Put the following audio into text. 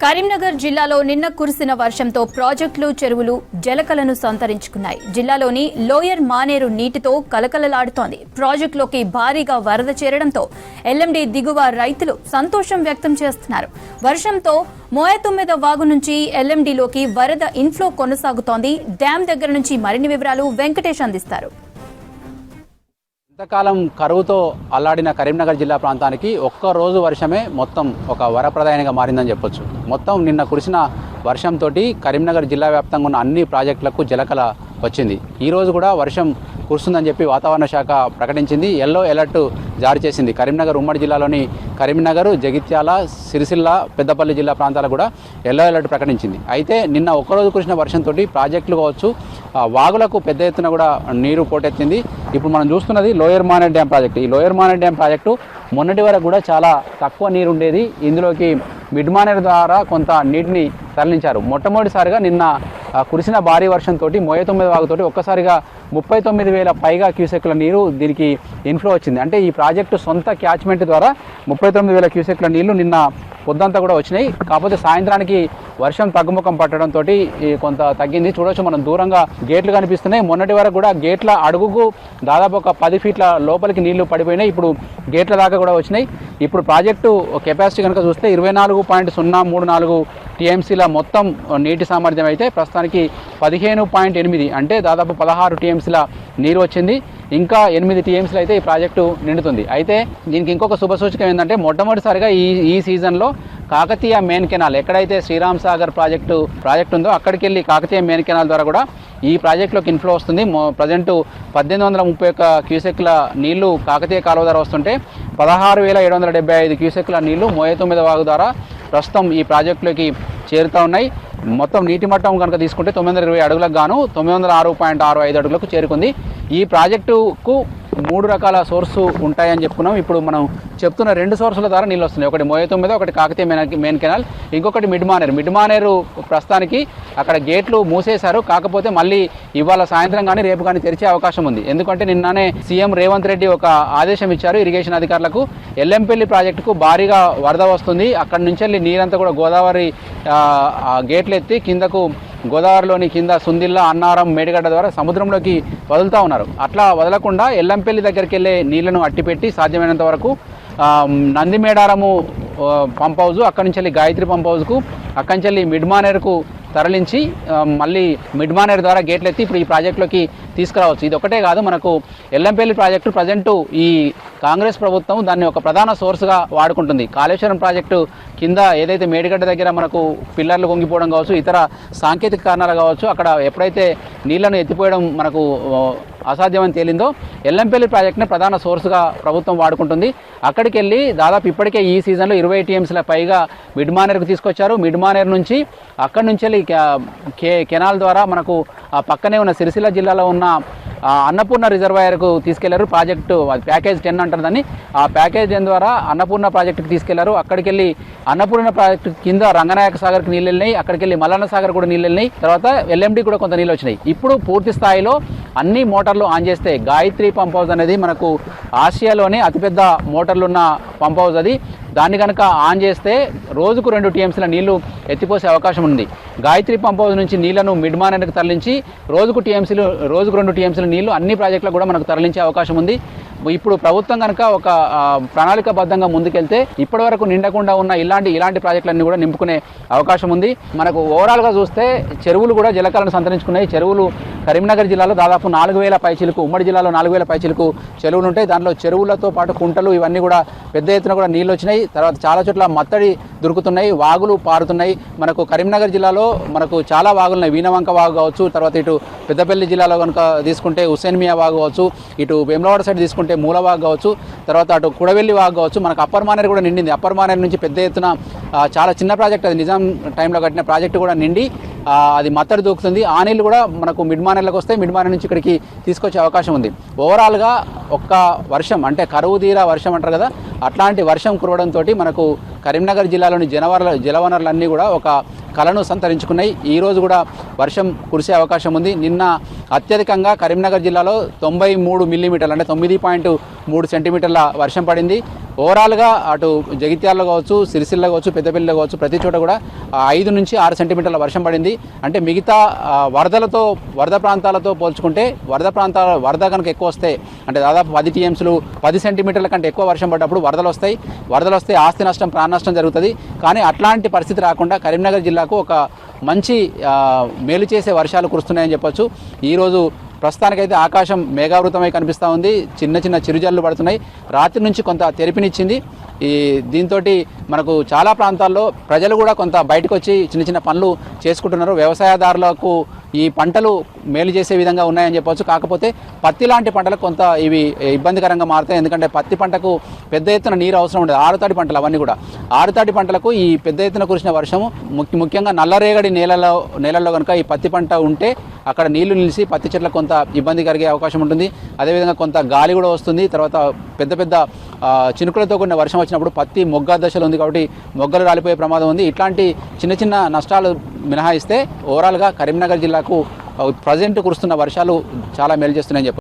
కరీంనగర్ జిల్లాలో నిన్న కురిసిన వర్షంతో ప్రాజెక్టులు చెరువులు జలకలను సంతరించుకున్నాయి. జిల్లాలోని లోయర్ మానేరు నీటితో కలకలలాడుతోంది. ప్రాజెక్టులోకి భారీగా వరద చేరడంతో ఎల్ఎండి దిగువ రైతులు సంతోషం వ్యక్తం చేస్తున్నారు. వర్షంతో మోయతుమ్మెద వాగు నుంచి ఎల్ఎండిలోకి వరద ఇన్ఫ్లో కొనసాగుతోంది. డ్యాం దగ్గర నుంచి మరిన్ని వివరాలు వెంకటేష్ అందిస్తారు. ఇంతకాలం కరువుతో అల్లాడిన కరీంనగర్ జిల్లా ప్రాంతానికి ఒక్క రోజు వర్షమే మొత్తం ఒక వరప్రదాయంగా మారిందని చెప్పొచ్చు. మొత్తం నిన్న కురిసిన వర్షంతో కరీంనగర్ జిల్లా వ్యాప్తంగా ఉన్న అన్ని ప్రాజెక్టులకు జలకళ వచ్చింది. ఈరోజు కూడా వర్షం కురుస్తుందని చెప్పి వాతావరణ శాఖ ప్రకటించింది. ఎల్లో అలర్ట్ జారీ చేసింది. కరీంనగర్ ఉమ్మడి జిల్లాలోని కరీంనగర్, జగిత్యాల, సిరిసిల్ల, పెద్దపల్లి జిల్లా ప్రాంతాలకు కూడా ఎల్లో అలర్ట్ ప్రకటించింది. అయితే నిన్న ఒక్కరోజు కురిసిన వర్షంతో ప్రాజెక్టులు కావచ్చు, వాగులకు పెద్ద ఎత్తున కూడా నీరు పోటెత్తింది. ఇప్పుడు మనం చూస్తున్నది లోయర్ మానేర్ డ్యామ్ ప్రాజెక్టు. ఈ లోయర్ మానేర్ డ్యామ్ ప్రాజెక్టు మొన్నటి వరకు కూడా చాలా తక్కువ నీరు ఉండేది. ఇందులోకి మిడ్ మానేర్ ద్వారా కొంత నీటిని తరలించారు. మొట్టమొదటిసారిగా నిన్న కురిసిన భారీ వర్షంతో మోయతుమ్మెద వాగుతోటి ఒక్కసారిగా 39,000 పైగా క్యూసెక్ల నీరు దీనికి ఇన్ఫ్లో వచ్చింది. అంటే ఈ ప్రాజెక్టు సొంత క్యాచ్మెంట్ ద్వారా 39,000 క్యూసెక్ల నీళ్లు నిన్న పొద్దంతా కూడా వచ్చినాయి. కాకపోతే సాయంత్రానికి వర్షం తగ్గుముఖం పట్టడంతో కొంత తగ్గింది. చూడవచ్చు, మనం దూరంగా గేట్లు కనిపిస్తున్నాయి. మొన్నటి వరకు కూడా గేట్ల అడుగుకు దాదాపు ఒక 10 ఫీట్ల లోపలికి నీళ్లు పడిపోయినాయి. ఇప్పుడు గేట్ల దాకా కూడా వచ్చినాయి. ఇప్పుడు ప్రాజెక్టు కెపాసిటీ కనుక చూస్తే 24.034 టీఎంసీల మొత్తం నీటి సామర్థ్యం అయితే ప్రస్తుతానికి 15.8 అంటే దాదాపు 16 టీఎంసీల నీరు వచ్చింది. ఇంకా 8 టీఎంసీలు అయితే ఈ ప్రాజెక్టు నిండుతుంది. అయితే దీనికి ఇంకొక శుభసూచకం ఏంటంటే మొట్టమొదటిసారిగా ఈ సీజన్లో కాకతీయ మెయిన్ కెనాల్, ఎక్కడైతే శ్రీరామ్ సాగర్ ప్రాజెక్టు ఉందో అక్కడికి వెళ్ళి కాకతీయ మెయిన్ కెనాల్ ద్వారా కూడా ఈ ప్రాజెక్టులోకి ఇన్ఫ్లో వస్తుంది. ప్రజెంటు 1831 క్యూసెక్ల నీళ్లు కాకతీయ కాలువ ద్వారా వస్తుంటే 16,775 క్యూసెక్ల నీళ్లు మోయతుమ్మెద వాగు ద్వారా ప్రస్తుతం ఈ ప్రాజెక్టులోకి చేరుతూ ఉన్నాయి. మొత్తం నీటి మట్టం కనుక తీసుకుంటే 920 అడుగులకు గాను 906.65 అడుగులకు చేరుకుంది. ఈ ప్రాజెక్టుకు 3 రకాల సోర్సు ఉంటాయని చెప్పుకున్నాం. ఇప్పుడు మనం చెప్తున్న 2 సోర్సుల ద్వారా నీళ్ళు వస్తున్నాయి. ఒకటి మోయతుమ్మెద, ఒకటి కాకతీయ మెయిన్ కెనాల్, ఇంకొకటి మిడ్ మానేరు ప్రస్తుతానికి అక్కడ గేట్లు మూసేశారు. కాకపోతే మళ్ళీ ఇవాళ సాయంత్రం కానీ రేపు కానీ తెరిచే అవకాశం ఉంది. ఎందుకంటే నిన్ననే సీఎం రేవంత్ రెడ్డి ఒక ఆదేశం ఇచ్చారు ఇరిగేషన్ అధికారులకు. ఎల్లంపల్లి ప్రాజెక్టుకు భారీగా వరద వస్తుంది. అక్కడి నుంచి వెళ్ళి నీరంతా కూడా గోదావరి గేట్లు ఎత్తి కిందకు గోదావరిలోని కింద సుందిల్ల, అన్నారం, మేడిగడ్డ ద్వారా సముద్రంలోకి వదులుతూ ఉన్నారు. అట్లా వదలకుండా ఎల్లంపల్లి దగ్గరికి వెళ్ళే నీళ్లను అట్టిపెట్టి సాధ్యమైనంత వరకు నందిమేడారము పంప్ హౌజు, అక్కడి నుంచి వెళ్ళి గాయత్రి పంప్ హౌజ్కు, అక్కడి నుంచి వెళ్ళి మిడ్ మానేర్కు తరలించి మళ్ళీ మిడ్ మానేర్ ద్వారా గేట్లు ఎత్తి ఇప్పుడు ఈ ప్రాజెక్టులోకి తీసుకురావచ్చు. ఇది ఒకటే కాదు, మనకు ఎల్లంపల్లి ప్రాజెక్టు ప్రజెంటు ఈ కాంగ్రెస్ ప్రభుత్వం దాన్ని ఒక ప్రధాన సోర్స్గా వాడుకుంటుంది. కాళేశ్వరం ప్రాజెక్టు కింద ఏదైతే మేడిగడ్డ దగ్గర మనకు పిల్లర్లు కొంగిపోవడం కావచ్చు, ఇతర సాంకేతిక కారణాలు కావచ్చు, అక్కడ ఎప్పుడైతే నీళ్లను ఎత్తిపోయడం మనకు అసాధ్యమని తేలిందో ఎల్లంపల్లి ప్రాజెక్టుని ప్రధాన సోర్స్గా ప్రభుత్వం వాడుకుంటుంది. అక్కడికి వెళ్ళి దాదాపు ఇప్పటికే ఈ సీజన్లో 20 టీఎంసీల పైగా మిడ్ మానేర్కు తీసుకొచ్చారు. మిడ్ మానేర్ నుంచి అక్కడి నుంచి వెళ్ళి కెనాల్ ద్వారా మనకు ఆ పక్కనే ఉన్న సిరిసిల్ల జిల్లాలో ఉన్న అన్నపూర్ణ రిజర్వాయర్కు తీసుకెళ్లారు. ప్రాజెక్టు ప్యాకేజ్ 10 అంటారు దాన్ని. ఆ ప్యాకేజ్ 10 ద్వారా అన్నపూర్ణ ప్రాజెక్టుకి తీసుకెళ్లారు. అక్కడికి వెళ్ళి అన్నపూర్ణ ప్రాజెక్టు కింద రంగనాయక సాగర్కి నీళ్ళు వెళ్ళినాయి. అక్కడికి వెళ్ళి మల్లన్న సాగర్ కూడా నీళ్ళు వెళ్ళినాయి. తర్వాత ఎల్ఎండి కూడా కొంత నీళ్ళు వచ్చినాయి. ఇప్పుడు పూర్తి స్థాయిలో అన్ని మోటార్లు ఆన్ చేస్తే గాయత్రి పంప్ హౌస్ అనేది మనకు ఆసియాలోనే అతిపెద్ద మోటార్లున్న పంప్ హౌస్ అది. దాన్ని కనుక ఆన్ చేస్తే రోజుకు 2 టీఎంసీల నీళ్లు ఎత్తిపోసే అవకాశం ఉంది. గాయత్రి పంప్ హౌస్ నుంచి నీళ్లను మిడ్ మానేర్కి తరలించి రోజుకు 2 టీఎంసీల నీళ్లు అన్ని ప్రాజెక్టులకు కూడా మనకు తరలించే అవకాశం ఉంది. ఇప్పుడు ప్రభుత్వం కనుక ఒక ప్రణాళికాబద్ధంగా ముందుకెళ్తే ఇప్పటి వరకు నిండకుండా ఉన్న ఇలాంటి ప్రాజెక్టులన్నీ కూడా నింపుకునే అవకాశం ఉంది. మనకు ఓవరాల్గా చూస్తే చెరువులు కూడా జలకళను సంతరించుకున్నాయి. చెరువులు కరీంనగర్ జిల్లాలో దాదాపు 4,000 పైచిలకు, ఉమ్మడి జిల్లాలో 4,000 పైచిలకు చెరువులు ఉంటాయి. దాంట్లో చెరువులతో పాటు కుంటలు ఇవన్నీ కూడా పెద్ద ఎత్తున కూడా నీళ్ళు వచ్చినాయి. తర్వాత చాలా చోట్ల మత్తడి దొరుకుతున్నాయి, వాగులు పారుతున్నాయి. మనకు కరీంనగర్ జిల్లాలో మనకు చాలా వాగులు ఉన్నాయి. వీణవంక వాగు కావచ్చు, తర్వాత ఇటు పెద్దపల్లి జిల్లాలో కనుక తీసుకుంటే హుస్సేన్ మియా వాగు కావచ్చు, ఇటు వేములవాడ సైడ్ తీసుకుంటే మూలవాగు కావచ్చు, తర్వాత అటు కుడవెల్లి వాగు కావచ్చు. మనకు అప్పర్ మానేర్ కూడా నిండింది. అప్పర్ మానేర్ నుంచి పెద్ద ఎత్తున చాలా చిన్న ప్రాజెక్ట్, అది నిజాం టైంలో కట్టిన ప్రాజెక్టు కూడా నిండి అది మత్తడి దూకుతుంది. ఆ నీళ్ళు కూడా మనకు మిడ్ మానేర్లకు వస్తే మిడ్ మానేర్ నుంచి ఇక్కడికి తీసుకొచ్చే అవకాశం ఉంది. ఓవరాల్గా ఒక్క వర్షం అంటే కరువు తీరా వర్షం అంటారు కదా, అట్లాంటి వర్షం కురవడంతో మనకు కరీంనగర్ జిల్లాలోని జలవనరులన్నీ కూడా ఒక కళను సంతరించుకున్నాయి. ఈరోజు కూడా వర్షం కురిసే అవకాశం ఉంది. నిన్న అత్యధికంగా కరీంనగర్ జిల్లాలో 93 మిల్లీమీటర్లు అంటే 9.3 సెంటీమీటర్ల వర్షం పడింది. ఓవరాల్గా అటు జగిత్యాలలో కావచ్చు, సిరిసిల్ల కావచ్చు, పెద్దపల్లిలో కావచ్చు, ప్రతి చోట కూడా 5 నుంచి 6 సెంటీమీటర్ల వర్షం పడింది. అంటే మిగతా వరద ప్రాంతాలతో పోల్చుకుంటే వరద కనుక ఎక్కువ వస్తే అంటే దాదాపు 10 టీఎంసీలు 10 సెంటీమీటర్ల కంటే ఎక్కువ వర్షం పడ్డప్పుడు వరదలు వస్తే ఆస్తి నష్టం, ప్రాణ నష్టం జరుగుతుంది. కానీ అట్లాంటి పరిస్థితి రాకుండా కరీంనగర్ జిల్లాకు ఒక మంచి మేలు చేసే వర్షాలు కురుస్తున్నాయని చెప్పొచ్చు. ఈరోజు ప్రస్తుతానికైతే ఆకాశం మేఘావృతమై కనిపిస్తూ ఉంది. చిన్న చిన్న చిరుజల్లు పడుతున్నాయి. రాత్రి నుంచి కొంత తెరిపినిచ్చింది. దీంతో మనకు చాలా ప్రాంతాల్లో ప్రజలు కూడా కొంత బయటకు వచ్చి చిన్న చిన్న పనులు చేసుకుంటున్నారు. వ్యవసాయదారులకు ఈ పంటలు మేలు చేసే విధంగా ఉన్నాయని చెప్పవచ్చు. కాకపోతే పత్తి లాంటి పంటలకు కొంత ఇవి ఇబ్బందికరంగా మారుతాయి. ఎందుకంటే పత్తి పంటకు పెద్ద ఎత్తున నీరు అవసరం ఉండదు. ఆరుతడి పంటలు అవన్నీ కూడా ఆరుతడి పంటలకు ఈ పెద్ద ఎత్తున కురిసిన వర్షము ముఖ్యంగా నల్లరేగడి నేలల్లో కనుక ఈ పత్తి పంట ఉంటే అక్కడ నీళ్లు నిలిచి పత్తి చెట్లకు కొంత ఇబ్బంది కలిగే అవకాశం ఉంటుంది. అదేవిధంగా కొంత గాలి కూడా వస్తుంది. తర్వాత పెద్ద పెద్ద చినుకులతో కూడిన వర్షం వచ్చినప్పుడు పత్తి మొగ్గ దశలో ఉంది కాబట్టి మొగ్గలు రాలిపోయే ప్రమాదం ఉంది. ఇట్లాంటి చిన్న చిన్న నష్టాలు మినహాయిస్తే ఓవరాల్గా కరీంనగర్ జిల్లాకు ప్రజెంట్ కురుస్తున్న వర్షాలు చాలా మేలు చేస్తున్నాయని చెప్పారు.